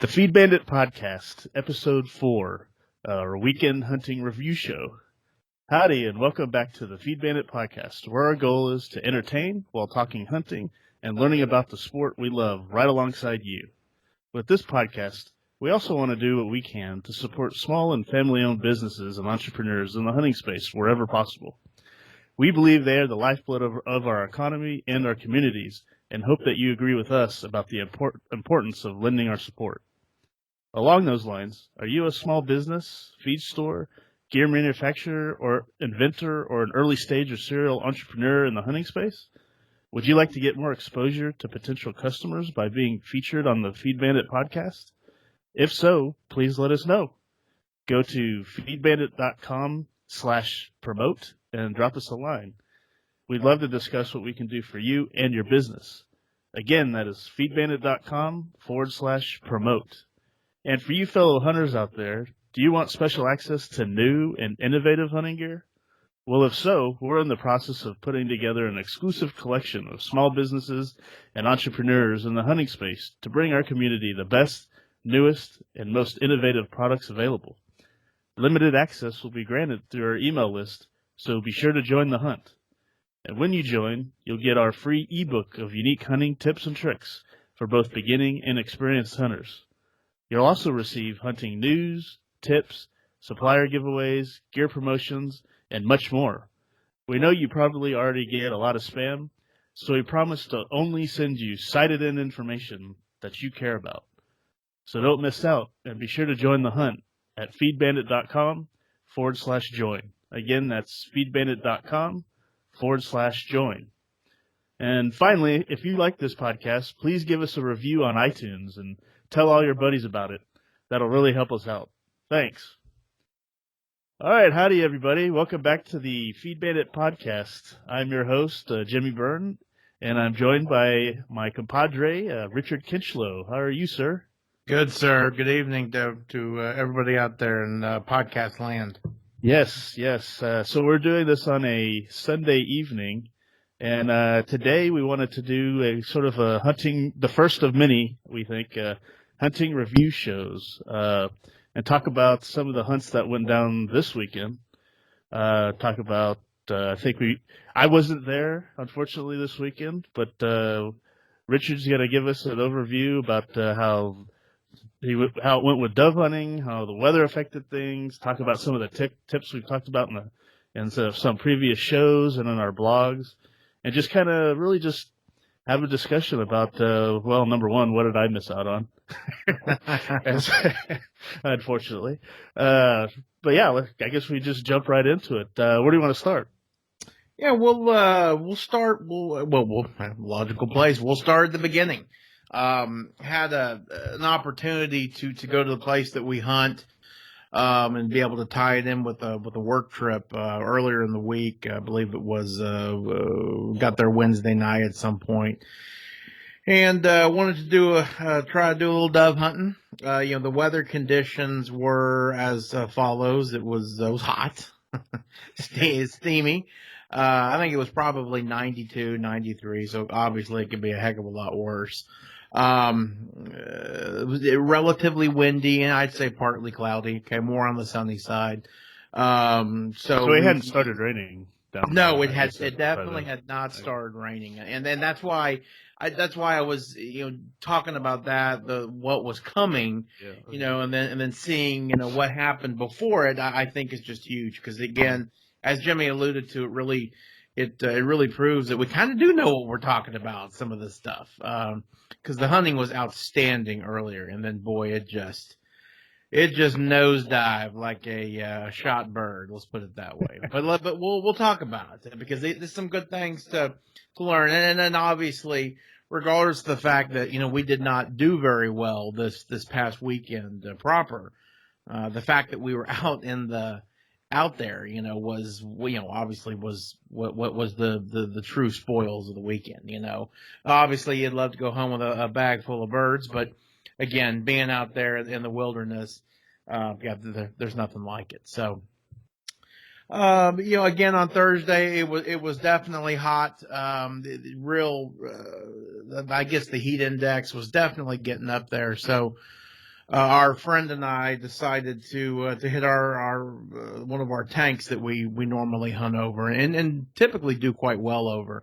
The Feed Bandit Podcast, Episode 4, our weekend hunting review show. Howdy, and welcome back to the Feed Bandit Podcast, where our goal is to entertain while talking hunting and learning about the sport we love right alongside you. With this podcast, we also want to do what we can to support small and family-owned businesses and entrepreneurs in the hunting space wherever possible. We believe they are the lifeblood of our economy and our communities, and hope that you agree with us about the importance of lending our support. Along those lines, are you a small business, feed store, gear manufacturer, or inventor, or an early stage or serial entrepreneur in the hunting space? Would you like to get more exposure to potential customers by being featured on the Feed Bandit podcast? If so, please let us know. Go to feedbandit.com/promote and drop us a line. We'd love to discuss what we can do for you and your business. Again, that is feedbandit.com/promote. And for you fellow hunters out there, do you want special access to new and innovative hunting gear? Well, if so, we're in the process of putting together an exclusive collection of small businesses and entrepreneurs in the hunting space to bring our community the best, newest, and most innovative products available. Limited access will be granted through our email list, so be sure to join the hunt. And when you join, you'll get our free ebook of unique hunting tips and tricks for both beginning and experienced hunters. You'll also receive hunting news, tips, supplier giveaways, gear promotions, and much more. We know you probably already get a lot of spam, so we promise to only send you cited-in information that you care about. So don't miss out, and be sure to join the hunt at feedbandit.com/join. Again, that's feedbandit.com/join. And finally, if you like this podcast, please give us a review on iTunes and tell all your buddies about it. That'll really help us out. Thanks. All right, howdy, everybody. Welcome back to the Feed Bandit Podcast. I'm your host, Jimmy Byrne, and I'm joined by my compadre, Richard Kinchlow. How are you, sir? Good, sir. Good evening to everybody out there in podcast land. Yes. So we're doing this on a Sunday evening, and today we wanted to do a sort of a hunting, the first of many, we think, hunting review shows, and talk about some of the hunts that went down this weekend. Talk about, I wasn't there, unfortunately, this weekend, but Richard's going to give us an overview about how it went with dove hunting, how the weather affected things, talk about some of the tips we've talked about in some previous shows and in our blogs, and just kind of really just have a discussion about, number one, what did I miss out on? Unfortunately. But yeah, I guess we just jump right into it. Where do you want to start? Yeah, we'll start, logical place. We'll start at the beginning. Had an opportunity to go to the place that we hunt, and be able to tie it in with a work trip, earlier in the week. I believe it was, got there Wednesday night at some point. And, wanted to try to do a little dove hunting. The weather conditions were as follows. It was hot, steamy. I think it was probably 92, 93. So obviously it could be a heck of a lot worse. It was relatively windy, and I'd say partly cloudy. Okay, more on the sunny side. So it hadn't started raining down there. No, it definitely had not started raining, and then that's why I was talking about what was coming, and then seeing what happened before it. I think is just huge, because again, as Jimmy alluded to, it really proves that we kind of do know what we're talking about, some of this stuff. Because the hunting was outstanding earlier, and then boy, it just nosedived like a shot bird. Let's put it that way. But we'll talk about it, because there's some good things to learn, and then obviously, regardless of the fact that we did not do very well this past weekend proper, the fact that we were out there, was obviously was what was the true spoils of the weekend. Obviously you'd love to go home with a bag full of birds, but again, being out there in the wilderness, there's nothing like it. So, again on Thursday it was definitely hot. I guess the heat index was definitely getting up there. So, our friend and I decided to hit our one of our tanks that we normally hunt over and typically do quite well over.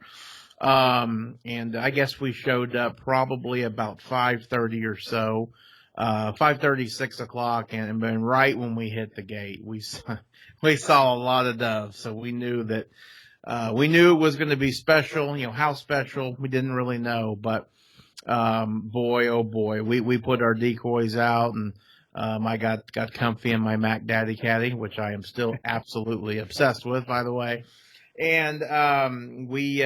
And I guess we showed up probably about 5:30 or so, 5:30, 6 o'clock, and then right when we hit the gate, we saw a lot of doves, so we knew that we knew it was going to be special. You know, how special we didn't really know, but boy, oh boy, we put our decoys out, and I got comfy in my Mac Daddy Caddy, which I am still absolutely obsessed with, by the way. And we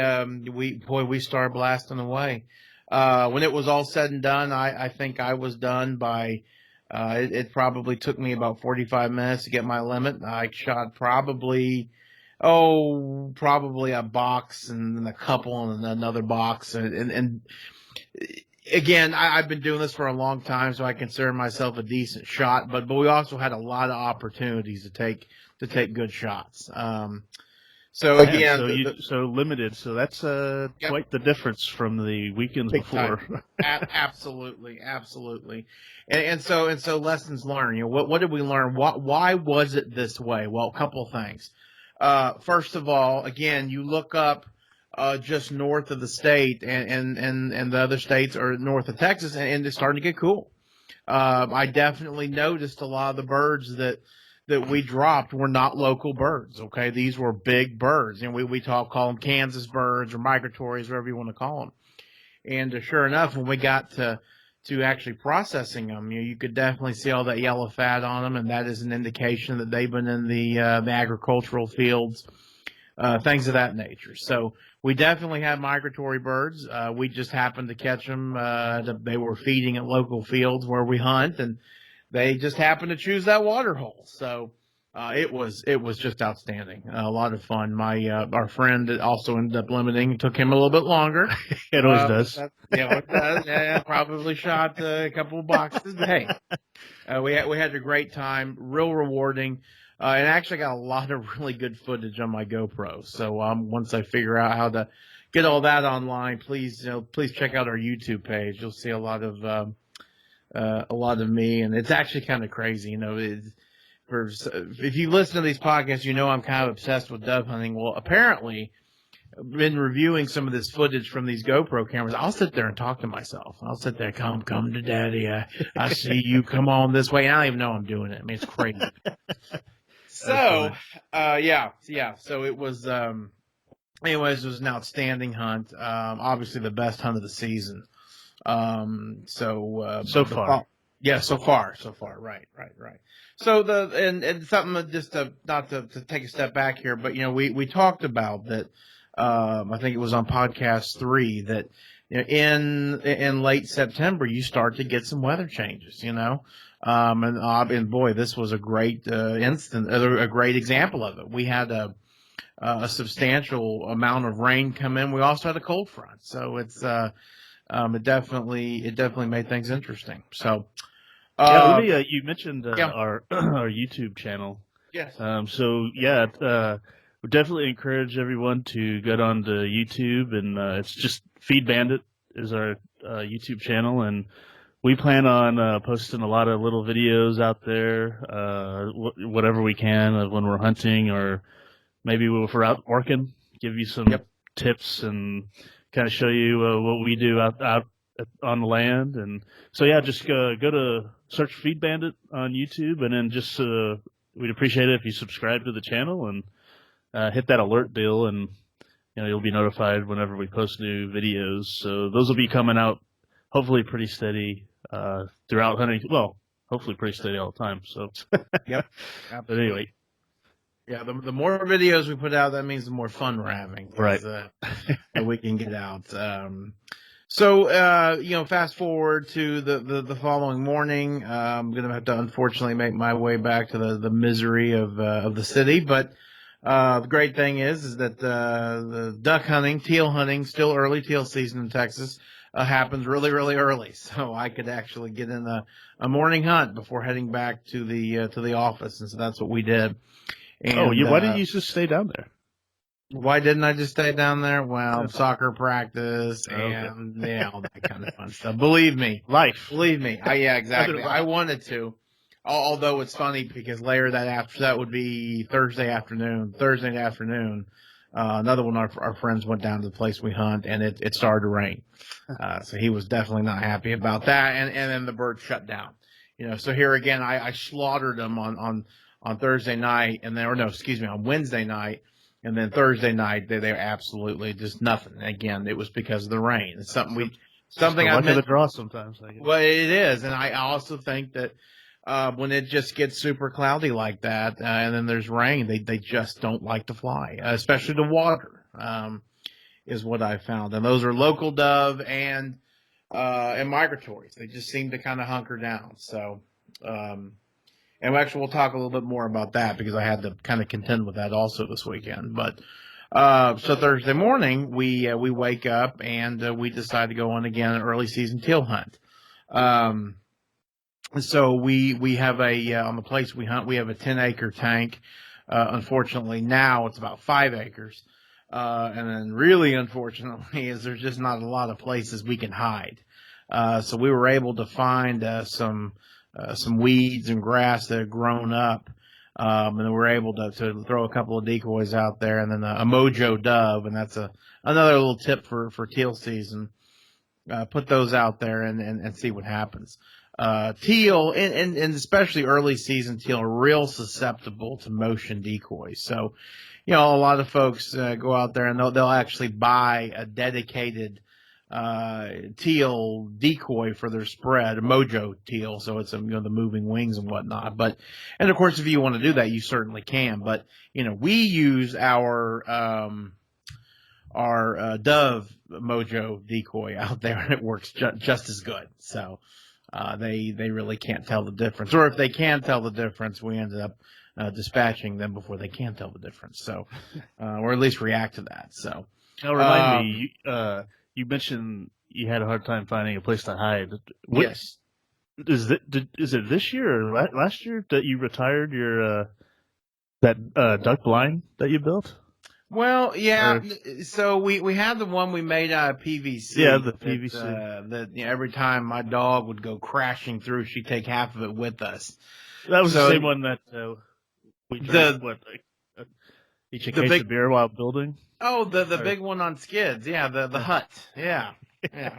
started blasting away. When it was all said and done, I think I was done by. It probably took me about 45 minutes to get my limit. I shot probably a box and then a couple and another box and again, I've been doing this for a long time, so I consider myself a decent shot. But we also had a lot of opportunities to take good shots. So again, so limited. So that's Yep. quite the difference from the weekends Big before. absolutely. And so lessons learned. You know, what did we learn? Why was it this way? Well, a couple things. First of all, again, you look up just north of the state, and the other states are north of Texas, and it's starting to get cool. I definitely noticed a lot of the birds that we dropped were not local birds. Okay, these were big birds, and we call them Kansas birds or migratories, whatever you want to call them. And sure enough, when we got to actually processing them, you could definitely see all that yellow fat on them, and that is an indication that they've been in the agricultural fields, things of that nature. So we definitely had migratory birds. We just happened to catch them. They were feeding at local fields where we hunt, and they just happened to choose that water hole. So it was just outstanding. A lot of fun. Our friend also ended up limiting. It took him a little bit longer. It always does. It does. Yeah, probably shot a couple of boxes. But hey, we had a great time. Real rewarding. And I actually got a lot of really good footage on my GoPro. So once I figure out how to get all that online, please check out our YouTube page. You'll see a lot of me, and it's actually kind of crazy. You know, if you listen to these podcasts, you know I'm kind of obsessed with dove hunting. Well, apparently, been reviewing some of this footage from these GoPro cameras. I'll sit there and talk to myself. I'll sit there, come to daddy. I see you. Come on this way. And I don't even know I'm doing it. I mean, it's crazy. So, yeah. So it was, anyways, it was an outstanding hunt. Obviously the best hunt of the season. So far. Yeah, so far. Right. So and something that just not to take a step back here, but we talked about that. I think it was on podcast 3 that in late September you start to get some weather changes. And boy, this was a great a great example of it. We had a substantial amount of rain come in. We also had a cold front, so it's it definitely made things interesting. So, you mentioned our our YouTube channel. Yes. We definitely encourage everyone to get on to YouTube, and it's just Feed Bandit is our YouTube channel, and we plan on posting a lot of little videos out there, whatever we can of when we're hunting, or maybe if we're out working, give you some tips and kind of show you what we do out on the land. And so, just go to search Feed Bandit on YouTube, and then just we'd appreciate it if you subscribe to the channel and hit that alert bell, and you'll be notified whenever we post new videos. So those will be coming out hopefully pretty steady throughout hunting. Well, hopefully pretty steady all the time. So Yep. But anyway. Yeah, the more videos we put out, that means the more fun we're having. Right. That we can get out. So fast forward to the following morning. I'm going to have to unfortunately make my way back to the misery of the city. But the great thing is that the duck hunting, teal hunting, still early teal season in Texas, happens really, really early. So I could actually get in a morning hunt before heading back to the office. And so that's what we did. And, why didn't you just stay down there? Why didn't I just stay down there? Well, Yeah. soccer practice Okay. and all that kind of fun stuff. Believe me. Life. Yeah, exactly. Other I life. wanted to. Although it's funny because later that would be Thursday afternoon. Another one of our friends went down to the place we hunt, and it started to rain. So he was definitely not happy about that, and then the bird shut down. So here again, I slaughtered them on Thursday night, and then, or no, excuse me, on Wednesday night, and then Thursday night they're absolutely just nothing. Again, it was because of the rain. It's something Just the I luck of the meant. draw sometimes. I guess. Well, it is, and I also think that when it just gets super cloudy like that, and then there's rain, they just don't like to fly, especially the water. Is what I found, and those are local dove and migratories. They just seem to kind of hunker down. So, and actually, we'll talk a little bit more about that because I had to kind of contend with that also this weekend. But so Thursday morning, we wake up and we decide to go on again an early season teal hunt. So we have on the place we hunt, we have a 10-acre tank. Unfortunately, now it's about 5 acres. And then really unfortunately is there's just not a lot of places we can hide. So we were able to find some weeds and grass that had grown up. And then we're able to throw a couple of decoys out there, and then a mojo dove, and that's another little tip for teal season. Put those out there and see what happens. Teal and especially early season teal are real susceptible to motion decoys. So, a lot of folks go out there and they'll actually buy a dedicated teal decoy for their spread, a mojo teal. So it's the moving wings and whatnot. And of course, if you want to do that, you certainly can. But we use our dove mojo decoy out there, and it works just as good. So they really can't tell the difference, or if they can tell the difference, we ended up dispatching them before they can tell the difference. So, or at least react to that. So, Now remind me, you mentioned you had a hard time finding a place to hide. Yes. Is it this year or last year that you retired your that duck blind that you built? Well, yeah. So we had the one we made out of PVC. Yeah, the PVC. That every time my dog would go crashing through, she'd take half of it with us. That was the same one that we drank. Each a case of beer while building. Oh, the big one on skids. Yeah, the hut. Yeah. I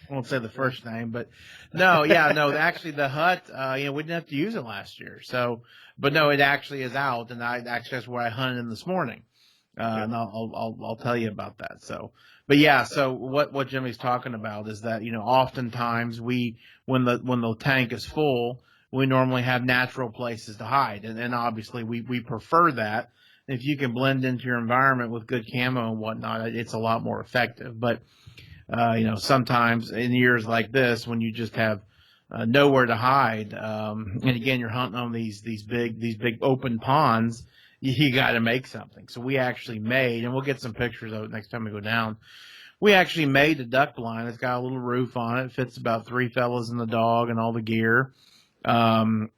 won't say the first name, but no. Actually, the hut. We didn't have to use it last year. So, but no, it actually is out, and that's where I hunted in this morning. And I'll tell you about that. So, but yeah, so what Jimmy's talking about is that oftentimes when the tank is full, we normally have natural places to hide, and obviously we prefer that. If you can blend into your environment with good camo and whatnot, it's a lot more effective. But sometimes in years like this, when you just have nowhere to hide, and again you're hunting on these big open ponds, you got to make something. So we actually made, and we'll get some pictures of it next time we go down. We actually made a duck blind. It's got a little roof on it. It fits about 3 fellas and the dog and all the gear. And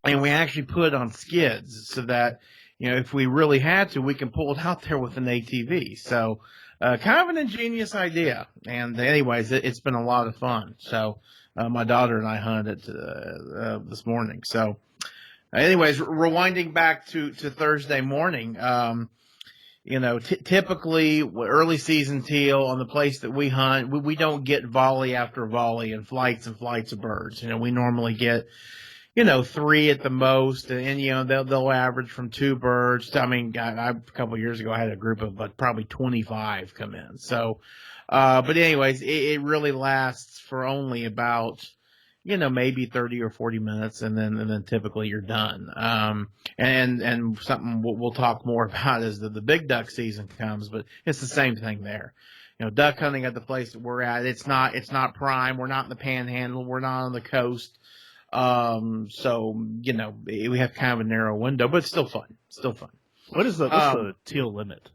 we actually put it on skids so that, if we really had to, we can pull it out there with an ATV. So kind of an ingenious idea. And anyways, it's been a lot of fun. So my daughter and I hunted this morning. So anyways, rewinding back to Thursday morning, typically early season teal on the place that we hunt, we don't get volley after volley and flights of birds. We normally get, 3 at the most, and they'll average from 2 birds. I mean, a couple of years ago, I had a group of probably 25 come in. So, but anyways, it really lasts for only about, maybe 30 or 40 minutes, and then typically you're done. And something we'll talk more about as the big duck season comes, but it's the same thing there. Duck hunting at the place that we're at, it's not prime. We're not in the panhandle. We're not on the coast. So, we have kind of a narrow window, but it's still fun. What's the teal limit?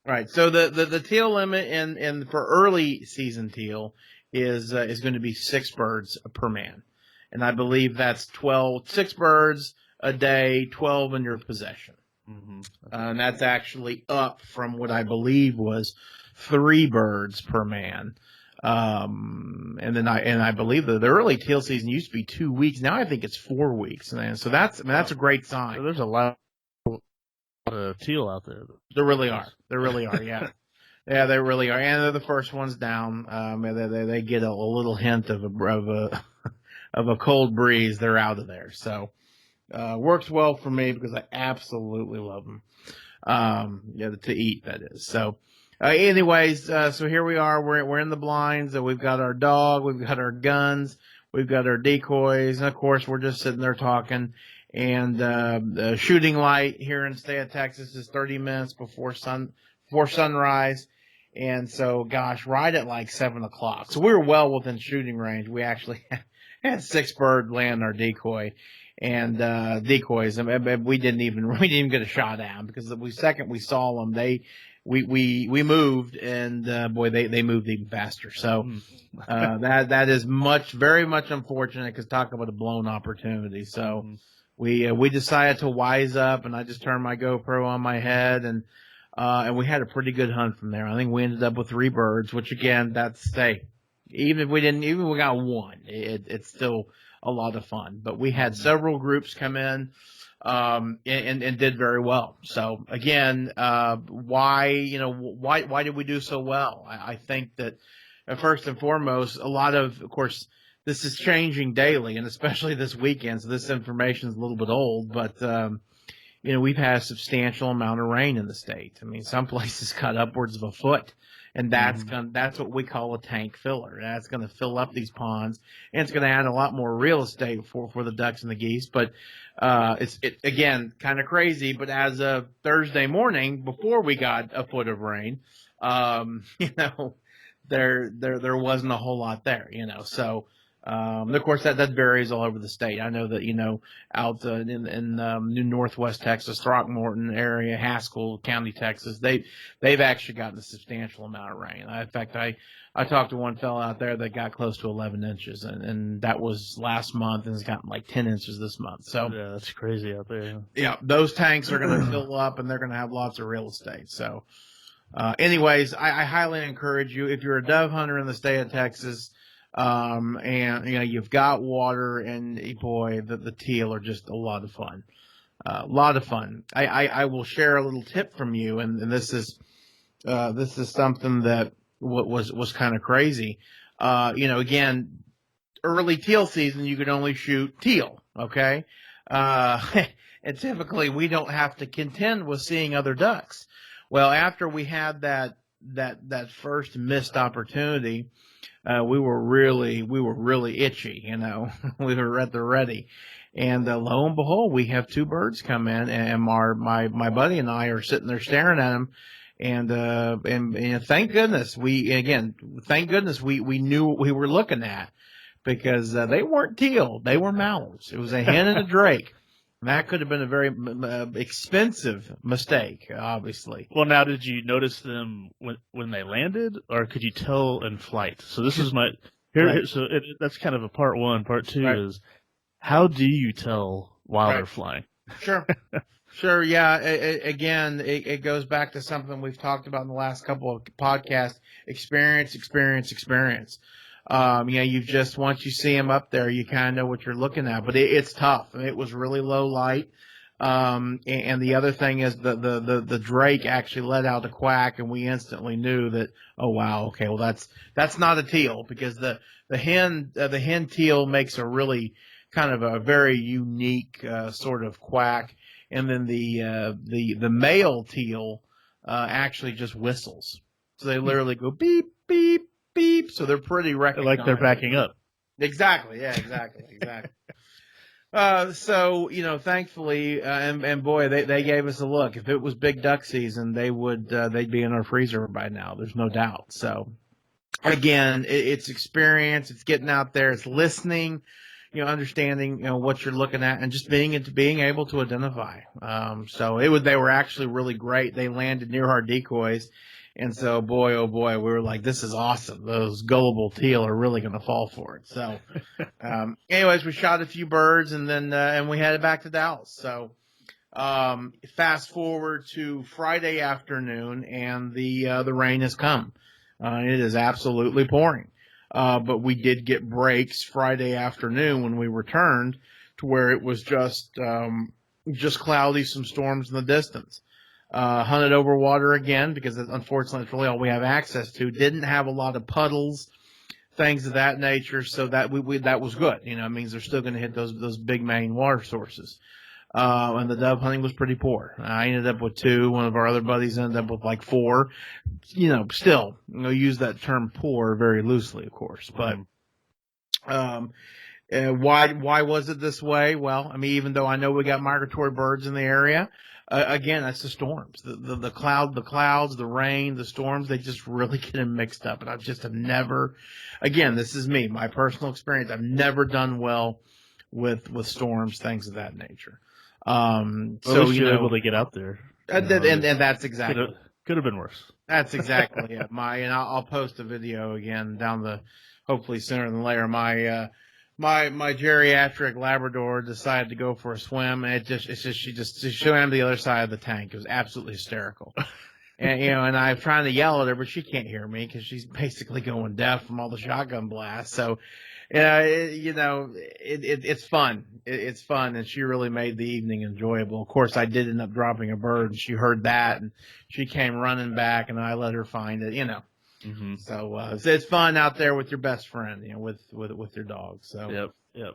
Right. So the teal limit in for early season teal is going to be 6 birds per man. And I believe that's 6 birds a day, 12 in your possession. Mm-hmm. And that's actually up from what I believe was 3 birds per man. And I believe that the early teal season used to be 2 weeks. Now I think it's 4 weeks, man. So that's a great So sign. there's a lot of teal out there. There really are. There really are. Yeah. Yeah, they really are, and they're the first ones down. They get a little hint of a cold breeze, they're out of there. So works well for me because I absolutely love them. To eat, that is. So anyways, so here we are. We're in the blinds. We've got our dog. We've got our guns. We've got our decoys, and of course we're just sitting there talking. And the shooting light here in the state of Texas is 30 minutes before sunrise. And so, gosh, right at like 7 o'clock. So we were well within shooting range. We actually had 6 birds land our decoy and decoys. And we didn't even get a shot at them because the second we saw them, we moved, and boy, they moved even faster. So that is very much unfortunate because talk about a blown opportunity. So we decided to wise up, and I just turned my GoPro on my head, and we had a pretty good hunt from there. I think we ended up with 3 birds, which again, even if we got 1, it's still a lot of fun. But we had several groups come in, and did very well. So again, why did we do so well? I think that first and foremost, of course, this is changing daily, and especially this weekend. So this information is a little bit old, but we've had a substantial amount of rain in the state. I mean, some places got upwards of a foot, and that's what we call a tank filler. That's going to fill up these ponds, and it's going to add a lot more real estate for the ducks and the geese. But it's again kind of crazy. But as of Thursday morning, before we got a foot of rain, there wasn't a whole lot there. So. Of course, that varies all over the state. I know that, out in New Northwest Texas, Throckmorton area, Haskell County, Texas, they've actually gotten a substantial amount of rain. In fact, I talked to one fellow out there that got close to 11 inches, and that was last month, and has gotten like 10 inches this month. So yeah, that's crazy out there. Yeah, those tanks are going to fill up, and they're going to have lots of real estate. So, anyways, I highly encourage you, if you're a dove hunter in the state of Texas, and you've got water, and boy, the teal are just a lot of fun. A lot of fun. I will share a little tip from you, and this is something that was kind of crazy. Again, early teal season, you could only shoot teal. Okay. And typically we don't have to contend with seeing other ducks. Well, after we had that first missed opportunity, we were really itchy, we were at the ready, and lo and behold, we have 2 birds come in, and my buddy and I are sitting there staring at them, and thank goodness we knew what we were looking at, because they weren't teal, they were mallards. It was a hen and a drake. That could have been a very expensive mistake, obviously. Well, now, did you notice them when they landed, or could you tell in flight? So this is that's kind of a part 1. Part 2 is, how do you tell while they're flying? Sure. Yeah. It goes back to something we've talked about in the last couple of podcasts: experience. You've just, once you see them up there, you kind of know what you're looking at, but it's tough. I mean, it was really low light. And the other thing is the drake actually let out a quack, and we instantly knew that, oh wow, okay, well that's not a teal, because the hen teal makes a really kind of a very unique sort of quack, and then the male teal actually just whistles. So they literally go beep beep beep. So they're pretty recognizable. Like they're backing up. Exactly. Yeah. Exactly. So thankfully, and boy, they gave us a look. If it was big duck season, they'd be in our freezer by now. There's no doubt. So again, it's experience. It's getting out there. It's listening. Understanding what you're looking at, and just being able to identify. So they were actually really great. They landed near our decoys. And so, boy, oh boy, we were like, this is awesome. Those gullible teal are really going to fall for it. So, anyways, we shot a few birds, and then and we headed back to Dallas. So, Fast forward to Friday afternoon, and the rain has come. It is absolutely pouring. But we did get breaks Friday afternoon when we returned, to where it was just cloudy, some storms in the distance. Hunted over water again because unfortunately it's really all we have access to. Didn't have a lot of puddles, things of that nature, so that we that was good. You know, it means they're still going to hit those big main water sources. And the dove hunting was pretty poor. I ended up with 2. One of our other buddies ended up with like 4. You know, still, use that term poor very loosely, of course. But why was it this way? Well, I mean, even though I know we got migratory birds in the area, again, that's the storms, the clouds, the rain, the storms. They just really get them mixed up, and I just have never. Again, this is me, my personal experience. I've never done well with storms, things of that nature. So you're able to get out there, and that's exactly could have been worse. That's exactly it. And I'll post a video again hopefully sooner than later. My geriatric Labrador decided to go for a swim, and she swam to the other side of the tank. It was absolutely hysterical. And I'm trying to yell at her, but she can't hear me because she's basically going deaf from all the shotgun blasts. So, it's fun. It's fun, and she really made the evening enjoyable. Of course, I did end up dropping a bird, and she heard that, and she came running back, and I let her find it. Mm-hmm. So it's fun out there with your best friend, with your dog. So yep.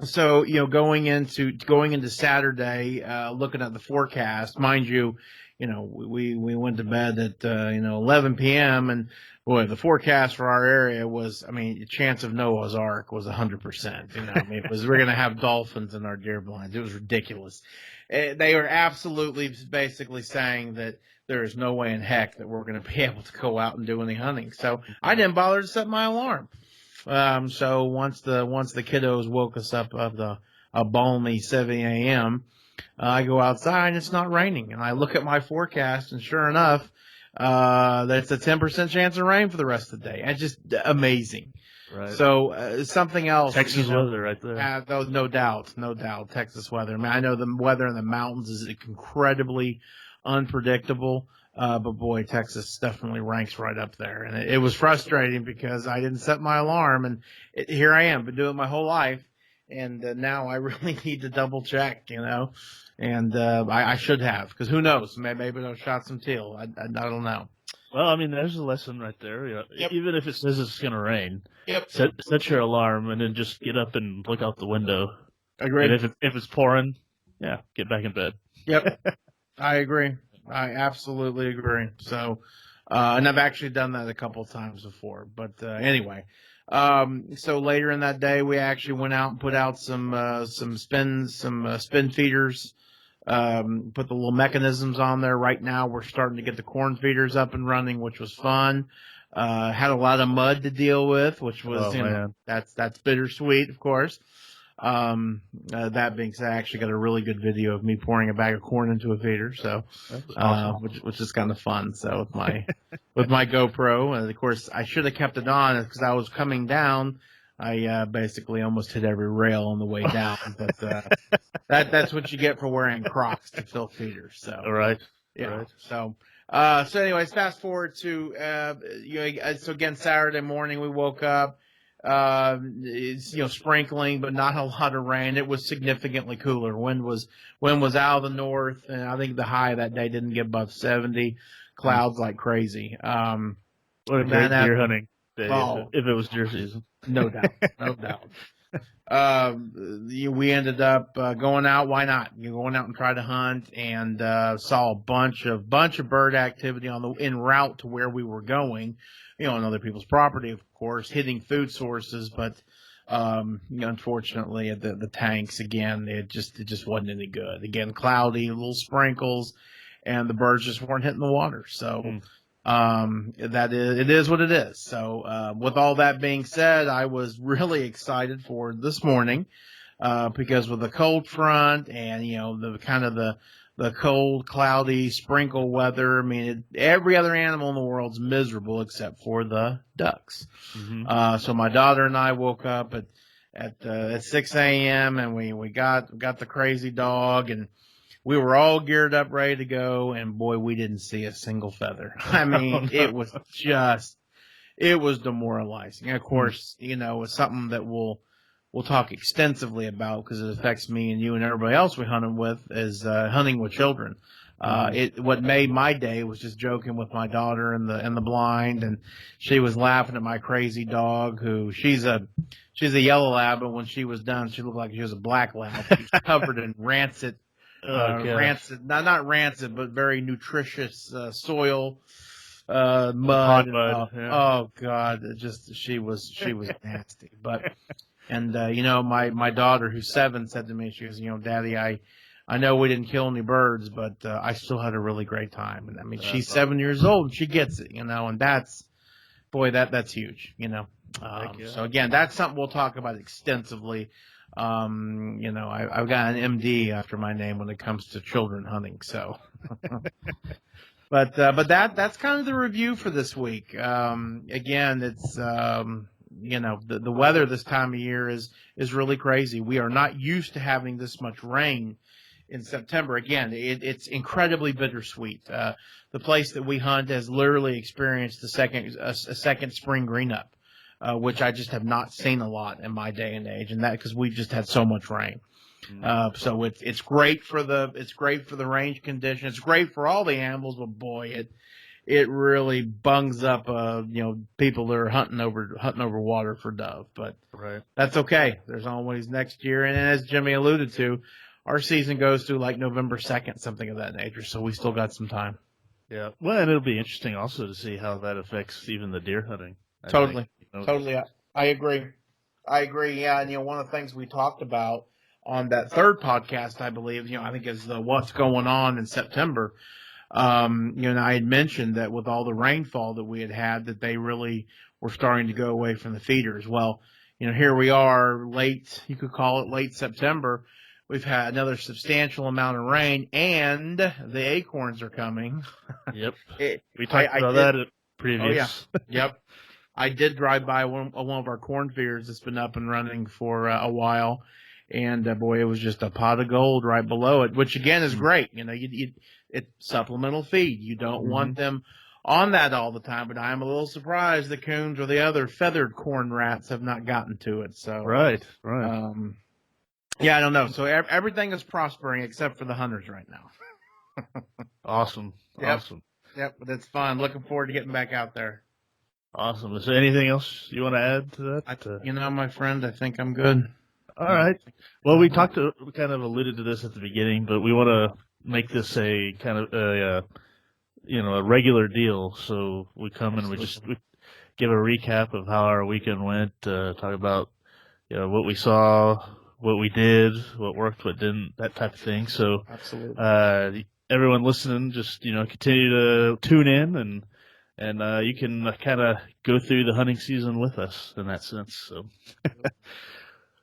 So going into Saturday, looking at the forecast, mind you, we went to bed at 11 p.m. and boy, the forecast for our area was, I mean, the chance of Noah's Ark was 100%. I mean, we're going to have dolphins in our deer blinds. It was ridiculous. They were absolutely basically saying that there is no way in heck that we're going to be able to go out and do any hunting. So I didn't bother to set my alarm. So once the kiddos woke us up of a balmy 7 a.m., I go outside and it's not raining, and I look at my forecast, and sure enough, that's a 10% chance of rain for the rest of the day. It's just amazing. Right. So something else. Texas weather right there. No doubt. Texas weather. I mean, I know the weather in the mountains is incredibly unpredictable. But boy, Texas definitely ranks right up there. And it was frustrating because I didn't set my alarm, and here I am, been doing it my whole life. And now I really need to double check, and I should have, because who knows? Maybe I've shot some teal. I don't know. Well, I mean, there's a lesson right there. Yep. Even if it says it's going to rain, yep. set your alarm and then just get up and look out the window. Agreed. And if it's pouring, get back in bed. Yep. I agree. I absolutely agree. So, and I've actually done that a couple of times before. But anyway, so later in that day, we actually went out and put out some spin feeders. Put the little mechanisms on there. Right now, we're starting to get the corn feeders up and running, which was fun. Had a lot of mud to deal with, which was that's bittersweet, of course. That being said, I actually got a really good video of me pouring a bag of corn into a feeder, so awesome. which is kind of fun. So with my GoPro, and of course I should have kept it on because I was coming down. I basically almost hit every rail on the way down, but that's what you get for wearing Crocs to fill feeders. So all right, yeah. Right. So anyways, fast forward to so again Saturday morning we woke up. It's sprinkling, but not a lot of rain. It was significantly cooler. Wind was out of the north, and I think the high that day didn't get above 70. Clouds like crazy. What a great deer hunting day if it was deer season. No doubt. We ended up going out. Why not? Going out and try to hunt, and saw a bunch of bird activity en route to where we were going. On other people's property, of course, hitting food sources, but unfortunately, the tanks again, it just wasn't any good. Again, cloudy, little sprinkles, and the birds just weren't hitting the water. So it is what it is. So with all that being said, I was really excited for this morning because with the cold front and the kind of the cold, cloudy, sprinkle weather. I mean, every other animal in the world's miserable except for the ducks. Mm-hmm. So my daughter and I woke up at 6 a.m. and we got the crazy dog, and we were all geared up, ready to go, and boy, we didn't see a single feather. I mean, it was demoralizing. And of course, it's something that we'll talk extensively about because it affects me and you and everybody else we hunted with is hunting with children. What made my day was just joking with my daughter in the blind, and she was laughing at my crazy dog, who she's a yellow lab, but when she was done, she looked like she was a black lab. She was covered in rancid, not rancid, but very nutritious soil, mud. Oh God, she was nasty. But and my daughter, who's 7, said to me, she goes, Daddy, I know we didn't kill any birds, but I still had a really great time. And I mean, she's 7 years old and she gets it, and that's huge, So again, that's something we'll talk about extensively. I've got an MD after my name when it comes to children hunting. So, but that's kind of the review for this week. Again, it's, the weather this time of year is really crazy. We are not used to having this much rain in September. Again, it's incredibly bittersweet. The place that we hunt has literally experienced a second spring greenup, which I just have not seen a lot in my day and age, and that because we've just had so much rain. So it's great for the range condition. It's great for all the animals, but boy, it really bungs up people that are hunting over water for dove. But That's okay. There's always next year, and as Jimmy alluded to, our season goes through like November 2nd, something of that nature. So we still got some time. Yeah. Well, and it'll be interesting also to see how that affects even the deer hunting. Totally. I agree. Yeah. And, one of the things we talked about on that third podcast, I believe, I think is what's going on in September. And I had mentioned that with all the rainfall that we had, that they really were starting to go away from the feeders. Well, here we are you could call it late September. We've had another substantial amount of rain, and the acorns are coming. Yep. We talked about that at previous. Oh, yeah. Yep. I did drive by one of our corn feeders that's been up and running for a while, and boy, it was just a pot of gold right below it, which again is great. It's supplemental feed. You don't want them on that all the time, but I'm a little surprised the coons or the other feathered corn rats have not gotten to it. So right. Yeah, I don't know. So everything is prospering except for the hunters right now. Awesome. Yep, but it's fun. Looking forward to getting back out there. Awesome. Is there anything else you want to add to that? My friend, I think I'm good. All right. Well, we kind of alluded to this at the beginning, but we want to make this a kind of a regular deal. So we come and we give a recap of how our weekend went, talk about what we saw, what we did, what worked, what didn't, that type of thing. So, absolutely. Everyone listening, just continue to tune in, and you can kind of go through the hunting season with us in that sense. So,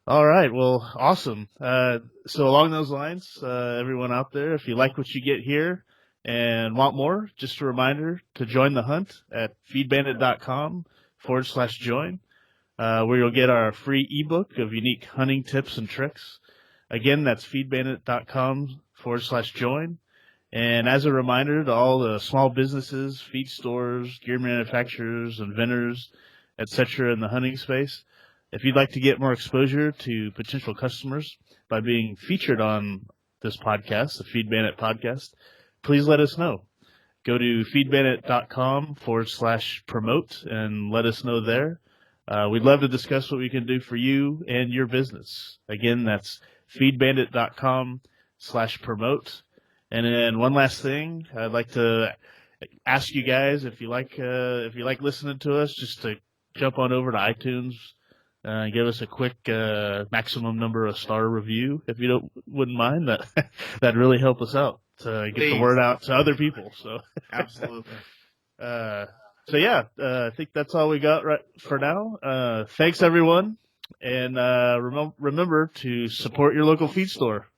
all right, well, awesome. So along those lines, everyone out there, if you like what you get here and want more, just a reminder to join the hunt at feedbandit.com/join. Where you'll get our free ebook of unique hunting tips and tricks. Again, that's feedbandit.com/join. And as a reminder to all the small businesses, feed stores, gear manufacturers, and vendors, etc. in the hunting space, if you'd like to get more exposure to potential customers by being featured on this podcast, the Feed Bandit podcast, please let us know. Go to feedbandit.com/promote and let us know there. We'd love to discuss what we can do for you and your business. Again, that's feedbandit.com/promote. And then one last thing, I'd like to ask you guys if you like listening to us, just to jump on over to iTunes and give us a quick maximum number of star review, if you wouldn't mind. That'd really help us out to get the word out to other people. So absolutely. So yeah, I think that's all we got right for now. Thanks everyone, and remember to support your local feed store.